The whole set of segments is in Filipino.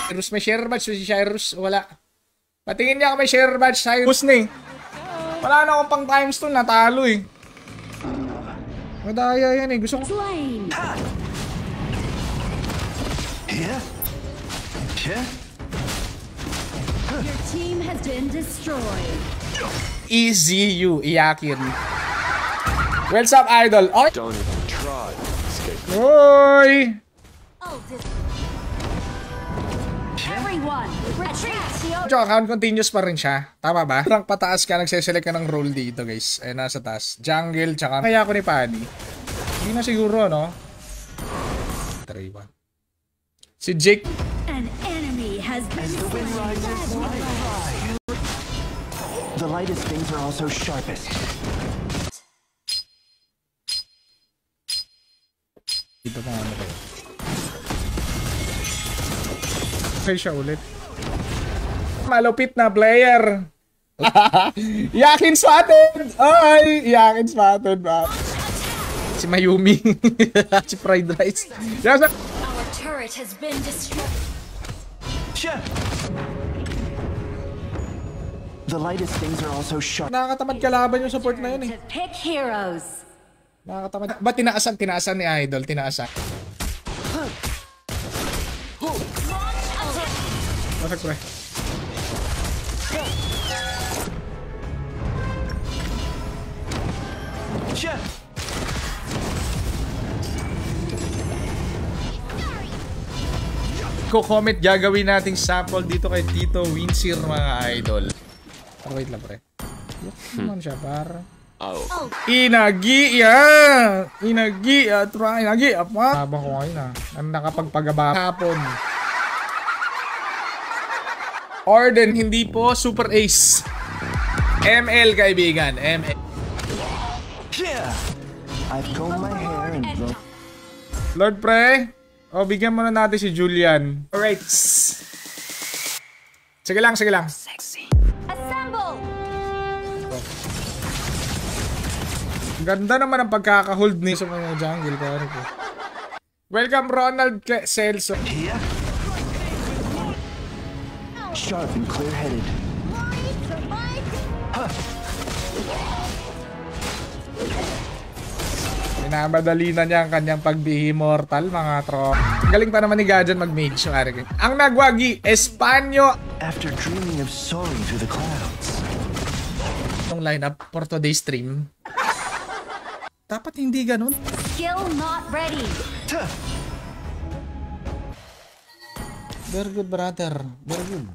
Cyrus, may share badge si Cyrus. Wala. Patingin niya kung may share badge. Cyrus na eh. Wala na akong pang times 2. Natalo eh. Madaya yan eh. Gusto ko. Your team has been destroyed. Easy you, Iyakin. What's up, idol? Oy! Don't even try to escape. Oy! Everyone, retreat. So, account continuous pa rin siya. Tama ba? Rank pataas ka, nagseselect ka ng role dito, guys. Eh, nasa taas. Jungle, tsaka kaya ko ni Pani. Hindi na siguro, no? 3-1. Si Jake. An enemy has been slain. The lightest things are also sharpest. Dito pa ano kayo. Okay siya ulit. Malupit na player. Yakin spotted! Ay! Yakin spotted ba? Si Mayumi. Si Fried Rice. Our turret has been destroyed. The lightest things are also sharp. Nakakatamad kalaban yung support na yun eh. Pick heroes. Nakakatamad. Ba't tinaasan? Tinaasan ni Idol. Tinaasan. Bakit pre? Comment gagawin nating sample dito kay Tito Winsir mga idol. Pero wait lang pre. Naman siya para. Inagi ya. Inagi ya. Try inagi apa? Habang ko ngayon ang nakapagpagaba hapon. Orden hindi po super ace. ML kaibigan. ML. I've combed my hair and Lord pre. O, bigyan muna natin si Julian. Alright. Sige lang, sige lang. Assemble. Ganda naman ang pagkaka-hold ni sa mga jungle. Welcome Ronald Celso. sharp and clear-headed. Minamadali na niya ang kanyang pagbihi-mortal, mga tro. Galing pa naman ni Gajan mag-mage. Ang nagwagi, Espanyo. After dreaming of soaring through the clouds. Itong lineup for today's stream. Dapat hindi ganun. Skill not ready. Very good, brother. Very good.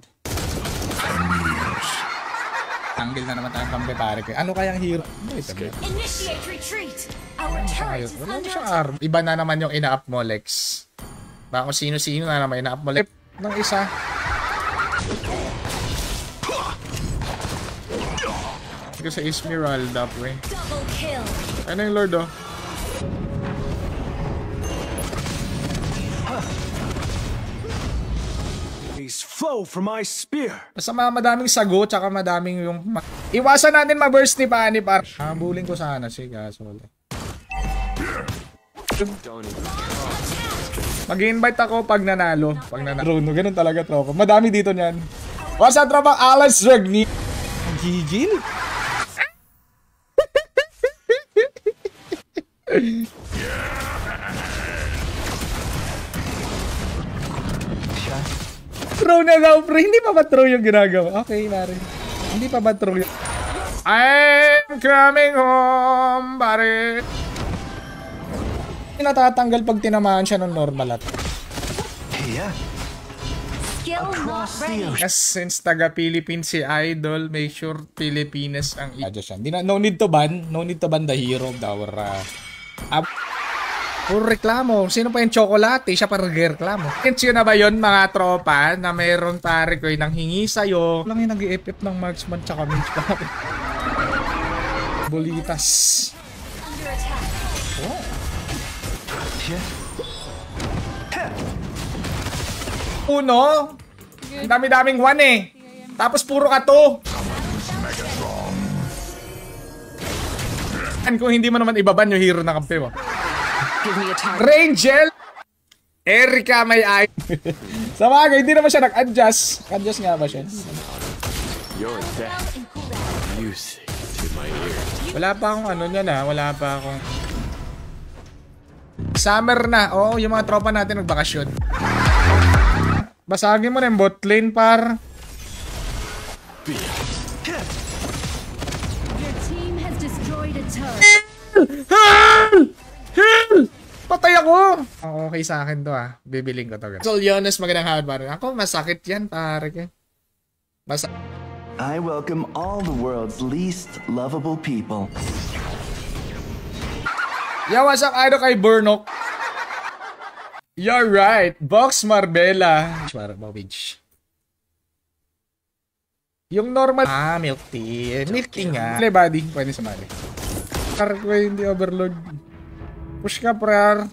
Tanggil na naman tayong pambepare ko. Ano kayang hero? Initiate retreat. Our turret is under attack. Iba na naman yung ina-up mo, Lex. Baka kung sino-sino na naman ina-up mo, Lex. Ng isa. Ito sa Esmeralda, pre. Double kill. Ano yung Lord, oh? Flow from my spear. Basta madaming sago, tsaka madaming yung... Iwasan natin ma-burst ni Pani par. Habulin ko sana si Gasol. Mag-invite ako pag nanalo. Pag nanalo. Ganun talaga, tropa. Madami dito niyan. Wasa tropa, Alas Ragni. Ang gigil. True na daw, pre. Hindi pa ba true yung ginagawa? Okay, pare. Hindi pa ba true yung... I'm coming home, pare. Natatanggal pag tinamaan siya ng normal at. Yeah. Skill not ready. Yes, since taga-Philippines si Idol, make sure Pilipinas ang... No need to ban. No need to ban the hero of our... Puro reklamo. Sino pa yung chocolate? Siya pa nag-reklamo. Yun na ba yun, mga tropa, na mayroon pare ko yung nanghingi sa'yo? Lang yung nag-i-FF ng marksman tsaka mage pa. Bolitas. Oh. Uno. Ang dami-daming one eh. Tapos puro ka to. Kung hindi mo naman ibaban yung hero na kampi mo. Rangel Erika may ay. Sa bagay, hindi naman siya nag-adjust. Adjust nga ba siya? Your death. Music to my ears. Wala pa akong ano niyan ha. Wala pa akong... Summer na. Oo, yung mga tropa natin nagbakasyon. Basagin mo na yung bot lane, par. Your team has destroyed a turret. Hell! Patay ako! Okay sa akin to ah. Bibiling ko to. Solyones, magandang hapon pare. Ako, masakit yan pare. I welcome all the world's least lovable people. Yo, what's up? Idol kay Burnok. You're right. Box Marbella. Beach. Yung normal... milk tea. Milk tea nga. Play body. Pwede sumali. Karko hindi overload. Push ka, prayer.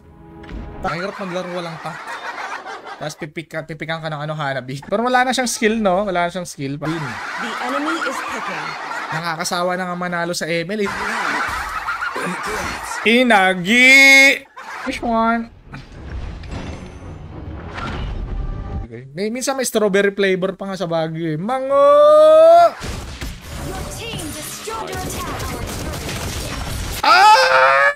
Mahirap maglaro walang tank. Tapos pipikan ka ng Hanabi. Pero wala na siyang skill, no? Wala na siyang skill. The enemy is picking. Nakakasawa na nga manalo sa ML. Inagi! Which one? Okay. Minsan may strawberry flavor pa nga sa Baguio eh. Mango! Your team destroyed your attack. Ah!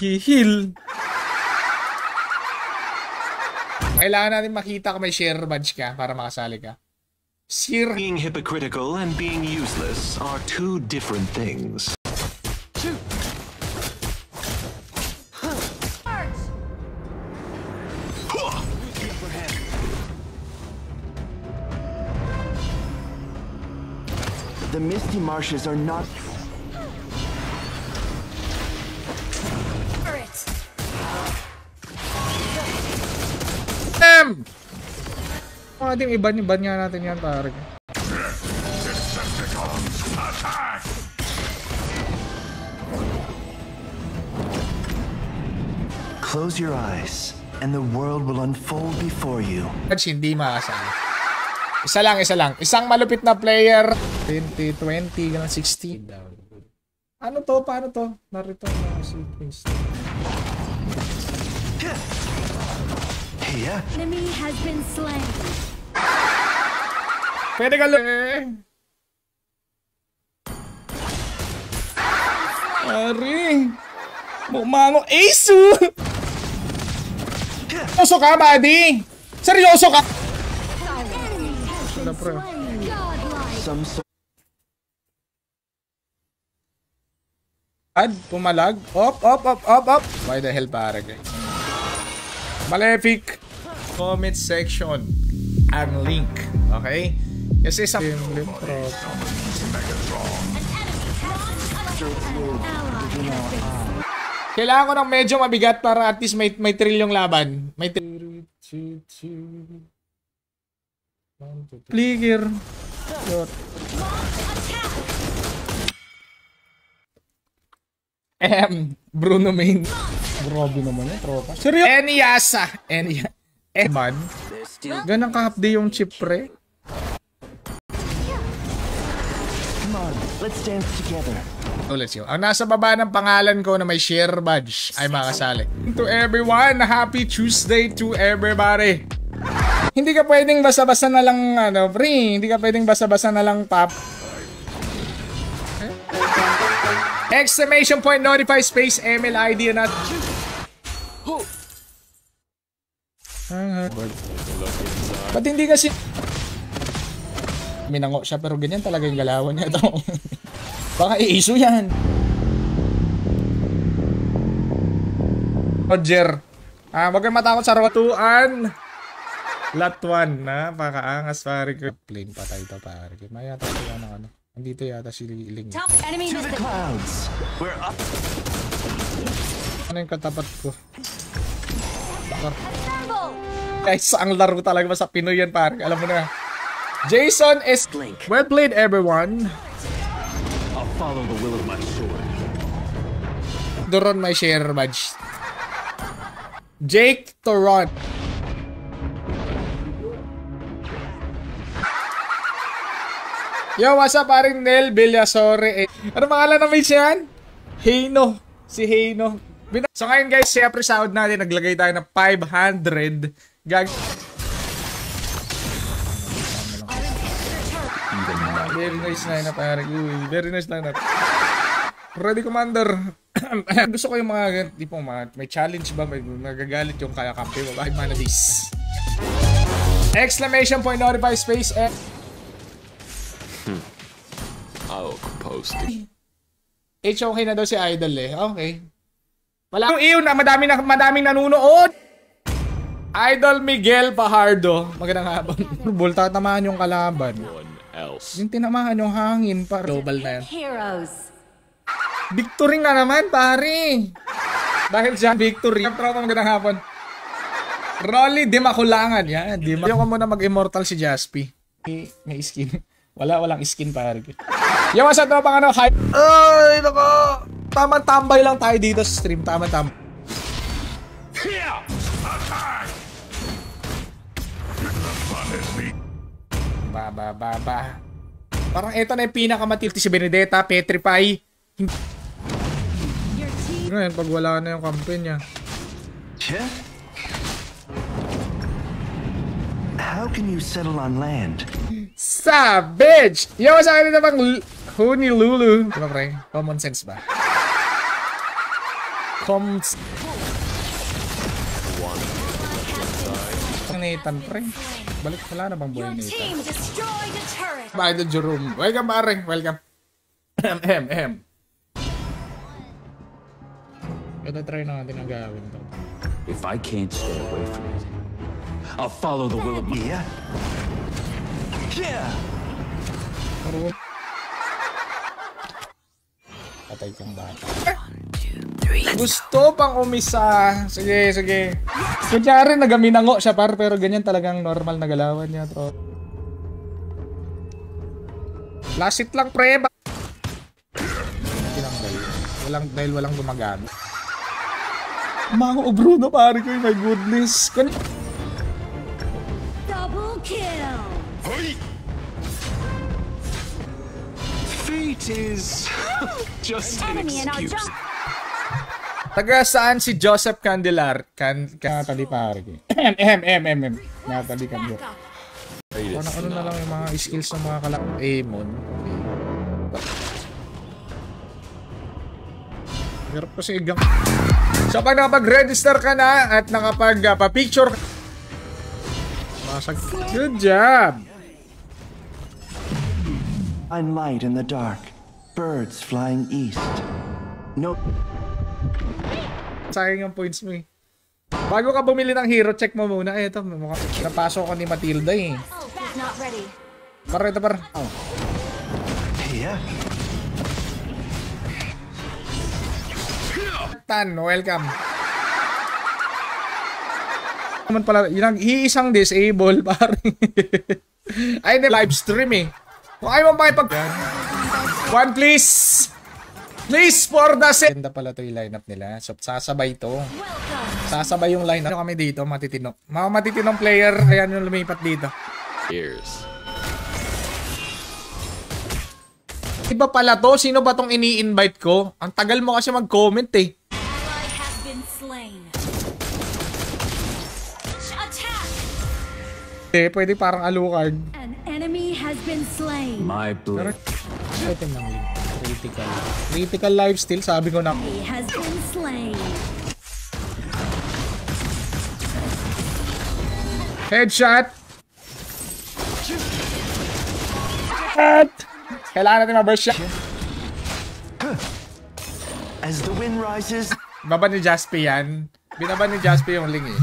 Heal. Kailangan natin makita kung may share badge ka para makasali ka. Being hypocritical and being useless are two different things. The misty marshes are not... Turret. Ating iban nga natin yan pare. Close your eyes, and the world will unfold before you. Hindi makasali. Isa lang. Isang malupit na player. 20, ganun 60. Ano to? Paano to? Narito na si Prince. Yeah. Enemy has been slain. Pwede ka lang. Ari. Mumano. Asu! Seryoso ka, buddy? Seryoso ka? Pumalag. Up. Why the hell pare? Malefic. Comment section ang link. Okay? Kasi sa kailangan ko ng medyo mabigat para at least may thrill yung laban. May Flicker. Bruno Main. Grabe naman yung tropa. Seryoso? Eniasa. Man. Ganang ka-update yung chip pre. Come on, let's dance together. Let's go. Ang nasa baba ng pangalan ko na may share badge ay makasali. To everyone, happy Tuesday to everybody. Hindi ka pwedeng basa-basa na lang, pre. Hindi ka pwedeng basa-basa na lang top. Exclamation point, notify, space, ML ID na. Ba't hindi kasi... Minango siya pero ganyan talaga yung galawan niya ito. Baka i-issue yan. Roger. Wag kang matakot sa rotuan. Lot 1 na. Pakaangas pare ko. Plane patay ito pare ko. May yata siya ng ano. Andito yata si Ling. Top enemy To the clouds. We're up. Ano yung katapat ko? Bakar. Guys, ang laro talaga sa Pinoy yan pare. Alam mo na. Jason is... Well played everyone. I'll follow the will of my sword. Doron may share badge. Jake Toron. Yo, what's up, paring Nel Villasore? Ano pangalan ng mage yan? Heino. Si Heino. So ngayon guys, syempre sahod natin, naglagay tayo ng 500. Very nice lineup, paring. Very nice lineup. Ready, Commander. Gusto ko yung mga, tipo, may challenge ba? May nagagalit yung kaya kampi mo. Bakit mana this? Exclamation point, notify space, and... I'll compose. okay na daw si Idol eh. Okay. Wala yung iyo na madaming nanunood. Idol Miguel Pajardo. Magandang hapon. Bulta tamaan yung kalaban. Yung tinamaan yung hangin para global na yan. Victory na naman, pare. Dahil dyan, victory. Tropa, magandang hapon. Rolly, di makulangan. Yan, di makulangan. Ayaw ko muna mag-immortal si Jaspi. May skin. Walang skin, pare. Yung sa tropa ano, hype. Ay, nako. Tamang-tambay lang tayo dito sa stream. Tamang-tambay. Ba. Parang ito na yung pinakamatilti si Benedetta, Petrify. Ngayon, pag wala na yung campaign niya. How can you settle on land? Savage! Yo, sa akin na bang Huni Lulu? Diba pre? Common sense ba? Nathan pre. Balik, wala na bang buhay Nathan? Idol Jerome. Welcome pare, welcome. Ito try natin ang gawin to. If I can't stay away from it, I'll follow the will of my... Yeah. Patay kang bata. Gusto pang umisa. Sige. Kunyari nagaminango siya par, pero ganyan talagang normal na galawan niya, bro. Last hit lang pre. Dahil walang gumagamit. Mango Bruno pare ko, my goodness. Double kill. Fate is just an excuse. Taga saan si Joseph Candelar? Natali pare ko. Natali Candelar. Ano na lang yung mga skills ng mga Amon. Hirap kasi igang. So pag nakapag-register ka na at nakapag-pa-picture ka. Good job! Find light in the dark. Birds flying east. No. Sayang yung points mo eh. Bago ka bumili ng hero, check mo muna. Ito, napasok ko ni Matilda eh. Para ito, para. Oh. Yeah. Tan, welcome. Naman pala, yung iisang disable, pare. Ay, hindi, live stream eh. Kung ayaw mo pakipag... One, please! Please, for the sake! Ganda pala to yung lineup nila. So, sasabay to. Sasabay yung lineup. Ano kami dito, matitino. Mga matitinong player, ayan yung lumipat dito. Years. Iba pala to, sino ba tong ini-invite ko? Ang tagal mo kasi mag-comment eh. Pwede parang Alucard. An enemy has been slain. My blade. Item ng link. Critical. Critical lifesteal, sabi ko na. He has been slain. Headshot! At! Kailangan natin ma-burst siya. As the wind rises... Baba ni Jaspi yan. Binaba ni Jaspi yung link eh.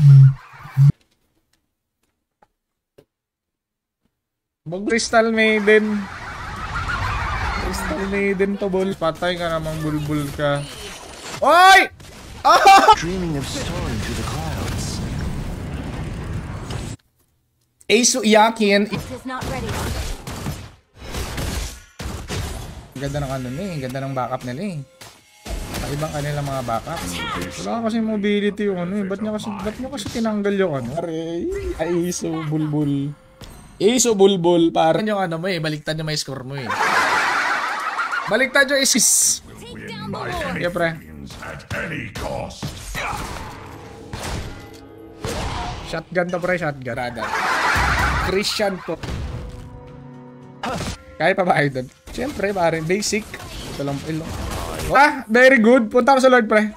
Crystal Maiden. Crystal Maiden to, bol. Patay ka namang bulbul ka. Oy! Oh! Dreaming of soaring through the clouds. Ace Yakin. Is not ready. Ganda ng ano nila eh. Ganda ng backup nila eh. Ibang kanilang mga backup. Wala kasi mobility yung ano eh. Ba't nyo kasi tinanggal yung ano? Aray, Ace, bulbul. Iso bulbul. Parang yung ano mo eh. Baliktad yung may score mo eh. Baliktad yung isis. Yeah, pre. Shotgun to, pre. Shotgun. Radar. Christian po. Kaya pa ba kayo doon? Siyempre, pare. Basic. Ito lang. Ah, very good. Punta ko sa Lord, pre.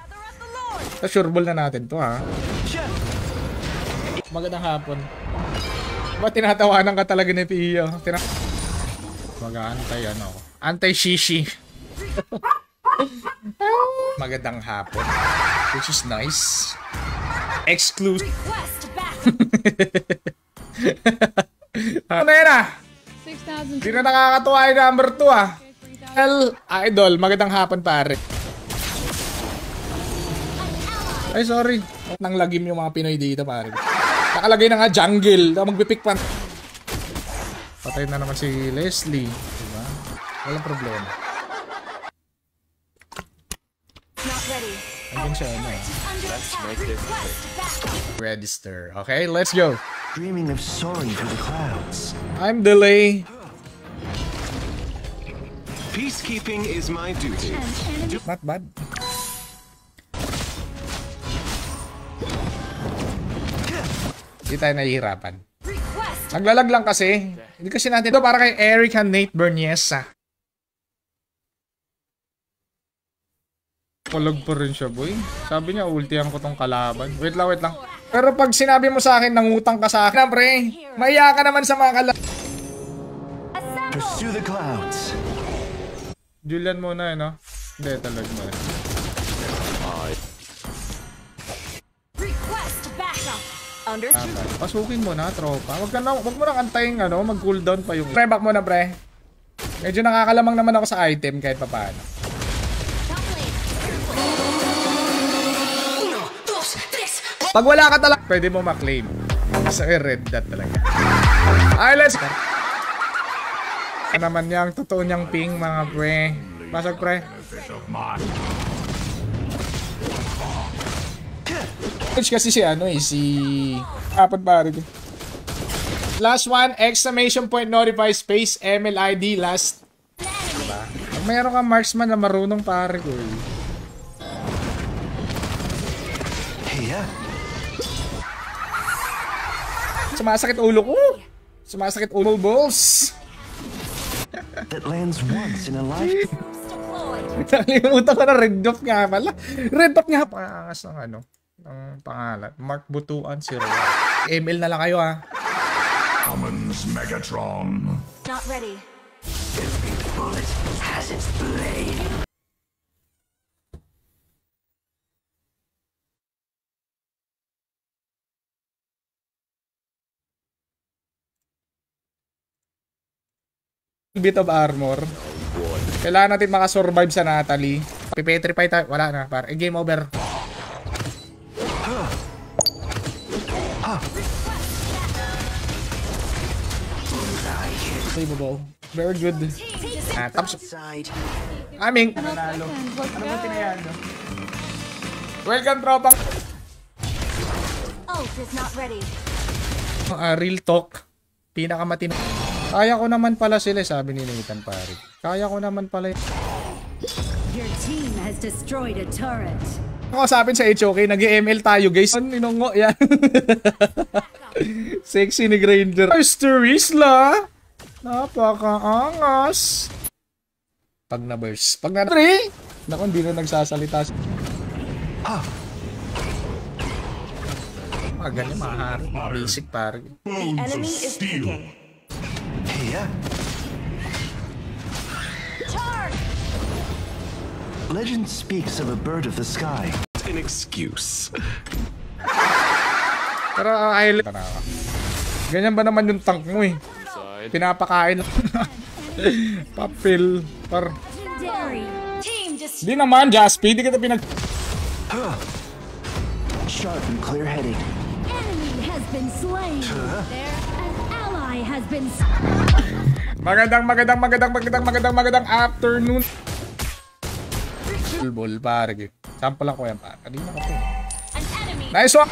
Sure ball na natin to, ha? Magandang hapon. Ba't tinatawanan ka talaga ni Pio? Mag-aantay, ano? Antay-shishi. Magandang hapon. Which is nice. Exclusive. Ano yan, ah? 6,000. Di na nakakatuwa yung number 2, ah. Well, idol, magandang hapon, pare. Ay, sorry. Nang lagim yung mga Pinoy dito, pare. Nakalagay na nga jungle. Magpipick pa. Patay na naman si Leslie. Diba? Walang problema. Andun siya, ano eh. Register. Okay, let's go. Dreaming of soaring through the clouds. I'm delay. Peacekeeping is my duty. Not bad. Hindi tayo nahihirapan. Naglalag lang kasi. Hindi kasi natin ito para kay Eric and Nate Berniesa. Palag pa rin siya, boy. Sabi niya, ultihan ko tong kalaban. Wait lang, wait lang. Pero pag sinabi mo sa akin, nangutang ka sa akin, pre, maiya ka naman sa mga kalaban. Pursue the clouds. Julian muna, no? Hindi, talag mo. Pasukin mo na, tropa. Wag mo nang antayin, ano, mag-cooldown pa yung... Pre, back mo na, pre. Medyo nakakalamang naman ako sa item kahit pa paano. Pag wala ka talaga, pwede mo ma-claim. Sa red dot talaga. Ay, let's go. Ano naman yung totoo niyang ping, mga pre. Basag, pre. Kasi si ano eh, si... Apat ba rin. Last one, exclamation point notify space MLID last. Diba? Pag mayroon kang marksman na marunong pare ko eh. Sumasakit ulo ko. Sumasakit ulo balls. That lands once in a lifetime. Nakalimutan ko na red dot nga pala. Red dot nga pangangas ng ano. Ng pangalan. Mark Butuan si Ro. ML na lang kayo ha. Commons Megatron. Not ready. Every bullet has its blade. Bit of armor. Kailangan natin makasurvive sa Natalie. Pipetrify tayo. Wala na. Par. Game over. Unbelievable. Very good. Tapos. Aming. Nanalo. Ano ba tinayado? Welcome, tropang. Ult is not ready. Real talk. Pinakamatino. Kaya ko naman pala sila, sabi ni Nathan pare. Kaya ko naman pala. Your team has destroyed a turret. Ako sabi sa HOK, nag-ML tayo guys. Ninungo yan. Sexy ni Granger. Mr. Isla. Napakaangas. Pag na-burst. Pag na-3. Naku, hindi na nagsasalita. Ganyan, mahari. Basic pare. The enemy is picking. Legend speaks of a bird of the sky. An excuse. Pero ganyan ba naman yung tank mo eh? Pinapakain. Papel. Di naman, Jaspi. Di kita pinag... Sharp and clear-headed. Enemy has been slain. There, an ally has been. Magandang afternoon. Ball pare. Sample ako yan pare. Kanina ka po. Nice one.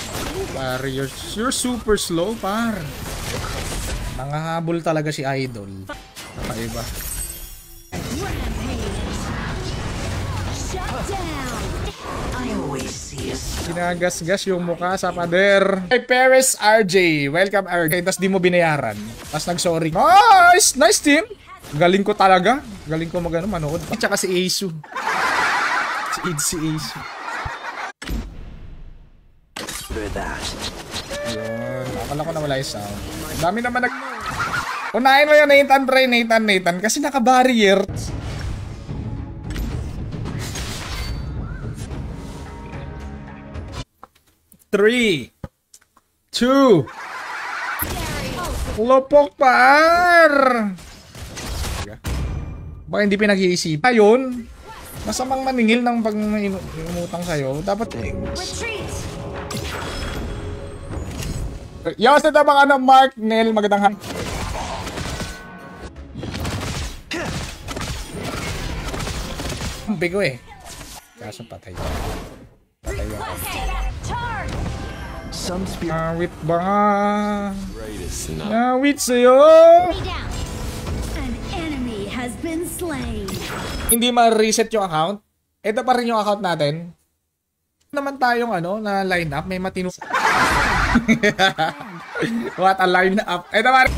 Pare, you're super slow pare. Nangahabol talaga si Idol. Kakaiba. Ginagasgas yung mukha sa pader. Hey, Paris RJ. Welcome RJ. Tapos di mo binayaran. Tapos nag-sorry. Nice! Nice team! Galing ko talaga. Galing ko manood. Tsaka si Asu. Si Asu. Yun. Akala ko na wala yung sound. Dami naman nag... Unahin mo yun, Nathan, pre. Nathan. Kasi naka-barrier. Three, 2, lopok par. Baka hindi pinag-iisip. Ayun, masamang maningil ng pag umutang sa'yo. Dapat Yos, ito mga ano, Mark, Nel, magandang bigo eh. Kaso patay. Nawit ba nga? Nawit sa'yo! Hindi ma-reset yung account? Ito pa rin yung account natin. Naman tayong ano, na line up. May matino... What a line up. Ito pa rin.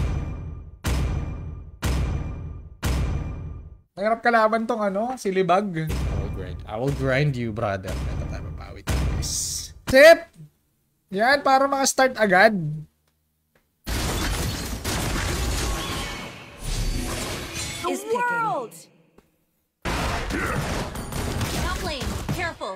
Nangarap kalaban tong ano, silibag. I will grind you, brother. Ito tayo mapawi tayo, guys. Sip! Yan, para maka-start agad. Is world. Top lane, careful.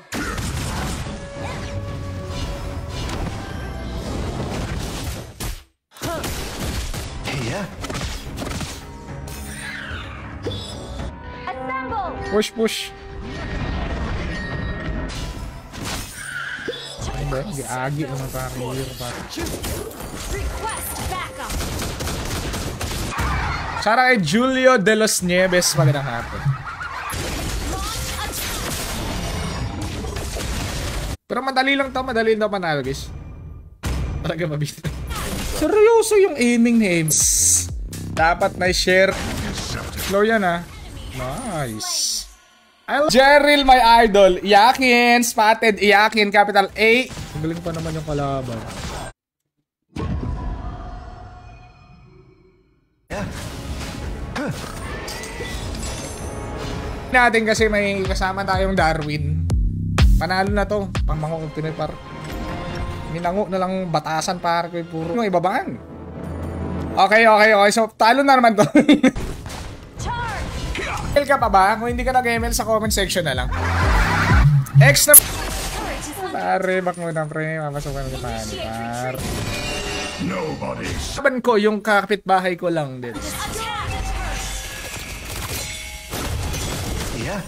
Yeah. Assemble. Push. Agi naman parang yun. Request backup. Sara kay Julio de los Nieves. Magandang hapon. Pero madali lang to. Madali lang to panalo, guys. Talaga mabisa. Seryoso yung aiming ni Ames. Dapat na share. Slow yan ha. Nice. Jerril, my idol. Iyakin. Spotted. Iyakin. Capital A. Galing pa naman yung kalaban. Natin kasi may kasama tayong Darwin. Panalo na to. Pangmango kong pinipar. Minango na lang batasan para ko yung puro. Yung ibabaan. Okay. So, talo na naman to. ML ka pa ba? Kung hindi ka nag-ML sa comment section na lang. X na... Pare, bak mo na pre. Mapasukan ko pa. Saban ko yung kapitbahay ko lang din. Yeah.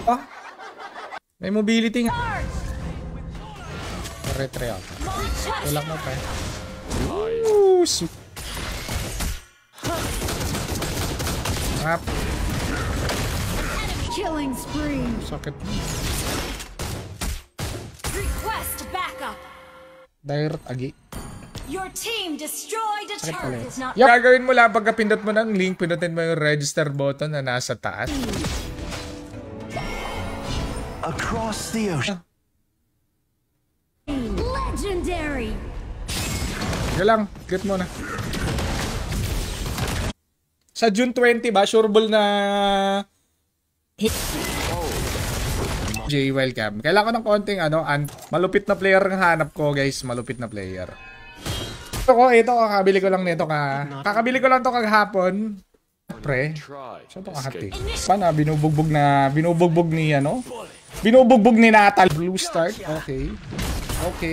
Oh. May mobility nga. Retre ako. Tulak mo pa. Rap. Killing spree. Sakit. Request backup. Direct agi. Your team destroyed a turret. Is not Gagawin mo lang pagka pindot mo ng link, pindutin mo yung register button na nasa taas. Across the ocean. legendary. Sige lang, get mo na. Sa June 20 ba, sureball na J, welcome. Kailangan ko ng konting ano, malupit na player ng hanap ko, guys. Malupit na player. Ito kakabili ko lang nito kakabili ko lang to kaghapon. Pre. Saan to kahati? Paano binubugbog ni ano? Binubugbog ni Natal. Blue start. Okay.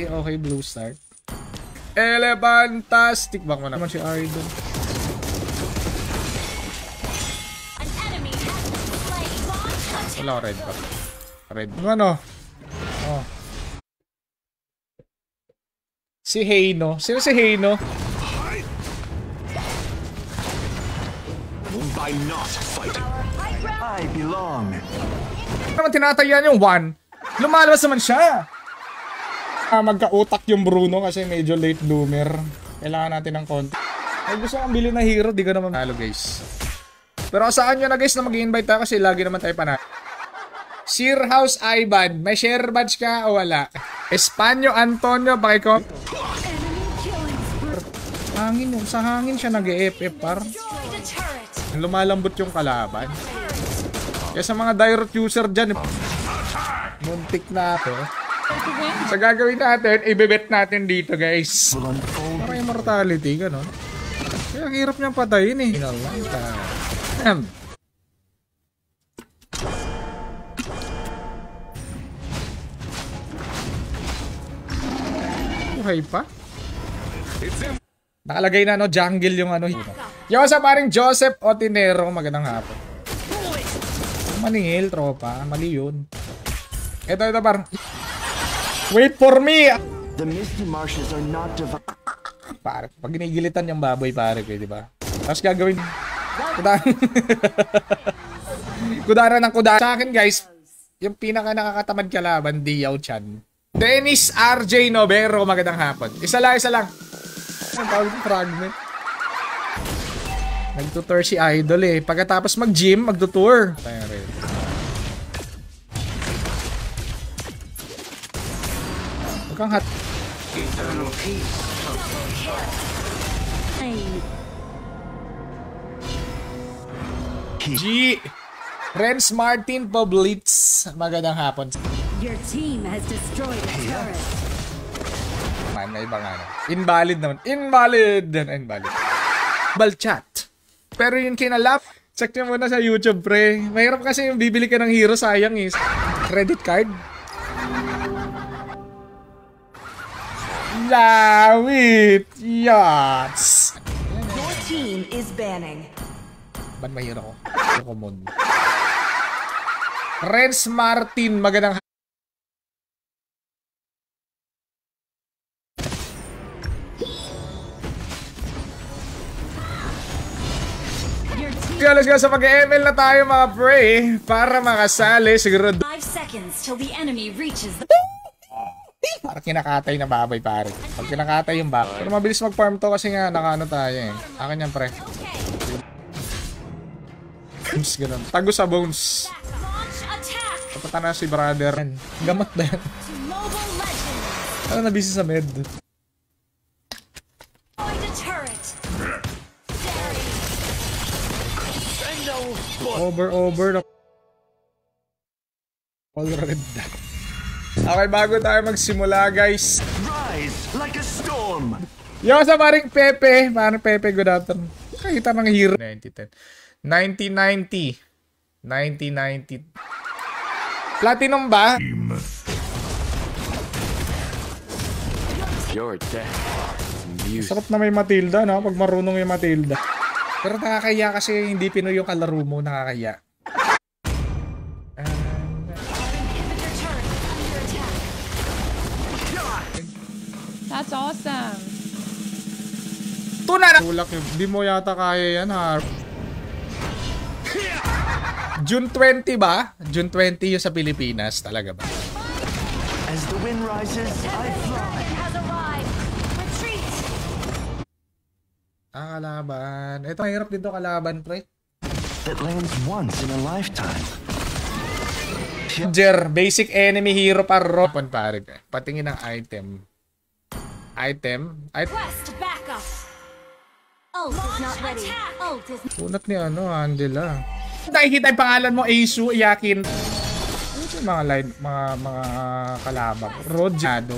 Okay, blue start. Elefantastic. Bak mo naman si Idol. Wala red pa. Red. Ano? Oh. Si Heino. Sino si Heino? By not fighting. I belong. Naman tinatayan yung 1. Lumalabas naman siya. Magka-utak yung Bruno kasi medyo late bloomer. Kailangan natin ng konti. Ay, gusto kong bilhin na hero, di ko naman halo guys. Pero saan nyo na guys na mag-i-invite tayo kasi lagi naman tayo panalo. Sir House Ivan, may share badge ka o wala? Espanyo Antonio, pakiko. Hangin yun, sa hangin siya nag-e-FF par. Lumalambot yung kalaban. Kaya sa mga direct user dyan, muntik na ito. Sa gagawin natin, ibebet natin dito guys. Para immortality, gano'n. Kaya ang hirap niyang patayin eh. Buhay pa? Nakalagay na no, jungle yung ano. Yo sa paring Joseph Otinero, magandang hapon. Maningil, tropa. Mali yun. Ito parang. Wait for me! The misty marshes are not divine. Pare, pag ginigilitan yung baboy, pare ko, di ba? Tapos gagawin. Kudara ng kudara. Sa akin, guys, yung pinaka nakakatamad kalaban, Diyaw Chan. Dennis RJ Novero, magandang hapon. Isa lang. Ang tawag ng fragment. Nagtutour si Idol eh. Pagkatapos mag-gym, magtutour. Tayo rin. Huwag kang hat. G. Renz Martin Poblitz. Magandang hapon. Your team has destroyed a turret. Man, may ibang ano. Invalid naman. Invalid. Balchat. Pero yun kinalap. Check nyo muna sa YouTube, pre. Mahirap kasi yung bibili ka ng hero, sayang is. Credit card. Lawit. Yachts. Your team is banning. Ban mahirap ko. Common. Renz Martin, magandang let's go sa mag-ML na tayo mga pre para makasali siguro 5 seconds till the enemy reaches the... para kinakatay na baboy pare. Pag kinakatay yung baboy. Pero mabilis mag-farm to kasi nga nakaano tayo eh. Akin yan pre. Bones ganun. Tago sa bones. Kapata na si brother. Gamot na yan. Ano na busy sa med? Over. All red. Okay, bago tayo magsimula, guys. Rise like a storm. Yo, sa paring Pepe. Paring Pepe, good afternoon. Kakita ng hero. 1990. Platinum ba? Your death. Sarap na may Matilda, no? Pag marunong yung Matilda. Pero nakakaya kasi hindi Pinoy yung kalaro mo, nakakaya. That's awesome. Tuna na! Tulak yun. Hindi mo yata kaya yan, ha? June 20 ba? June 20 yung sa Pilipinas. Talaga ba? As the wind rises, I fly. Kalaban. Ito, mahirap dito kalaban, pre. That lands once in a lifetime. Jer, basic enemy hero para Ropon, pare. Patingin ng item. Unat ni ano, handle ah. Nakikita yung pangalan mo, Asu, iyakin. Ano yung mga line, mga kalaban? Rodjado.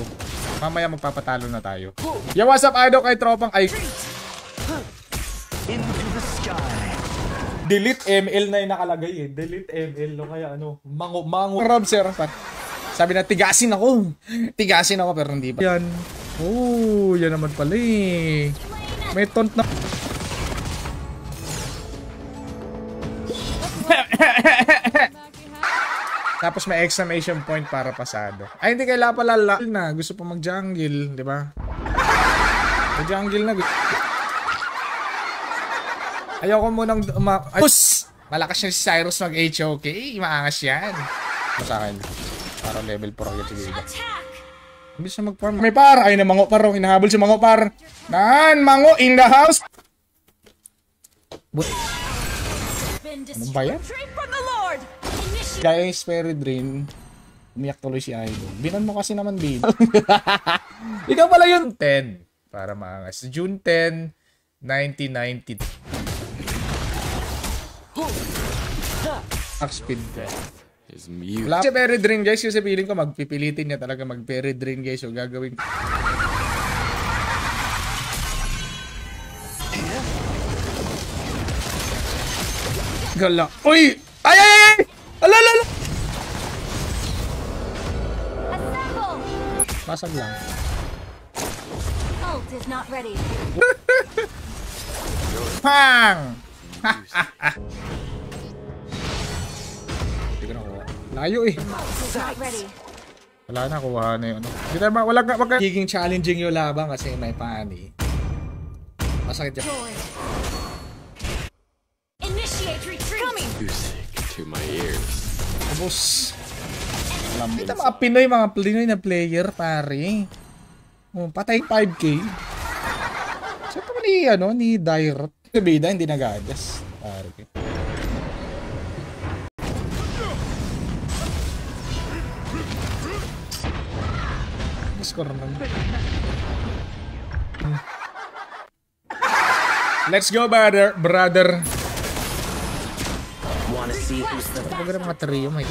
Mamaya magpapatalo na tayo. Yo, what's up, idol kay tropang ay... Into the sky. Delete ML na yung nakalagay eh. Delete ML no kaya ano. Mango. Rob sir. Sabi na tigasin ako pero hindi pa. Yan. Oh, yan naman pala eh. May taunt na. Tapos may exclamation point para pasado. Ay hindi kailangan pala na. Gusto pa mag-jungle, di ba? Mag-jungle na. Ayoko munang malakas niya si Cyrus mag-HOK. Maangas yan. Sa akin. Para level 4 agad siguro. Imbis na mag-farm. May par. Ay na Mango par. Hinahabol si Mango par. Nan, Mango in the house. Ano ba yan? Guys, Peregrine. Umiyak tuloy si Idol. Binan mo kasi naman, babe. Ikaw pala yun. 10. Para maangas. June 10, 1992. Max speed ka. Wala si Peregrine, guys. Kasi feeling ko magpipilitin niya talaga mag-Peregrine, guys. So gagawin. Gala. Uy! Ay, ay, ay! Alala! Pasag lang. Ult is not ready. Pang! Hindi ko nakuha. Layo eh. Wala na, kuha na yun. Wag ka higing challenging yung labang kasi may pani. Masakit yan. Initiate retreat. Coming. Music to my ears. Tapos, kita mga Pinoy na player, pare. Oh, patay 5K. So, ito ni Dairot. Si Bida, hindi nag-adjust. Pare. Score naman. Let's go, brother. Wanna see who's the Pagkakita mga trio, may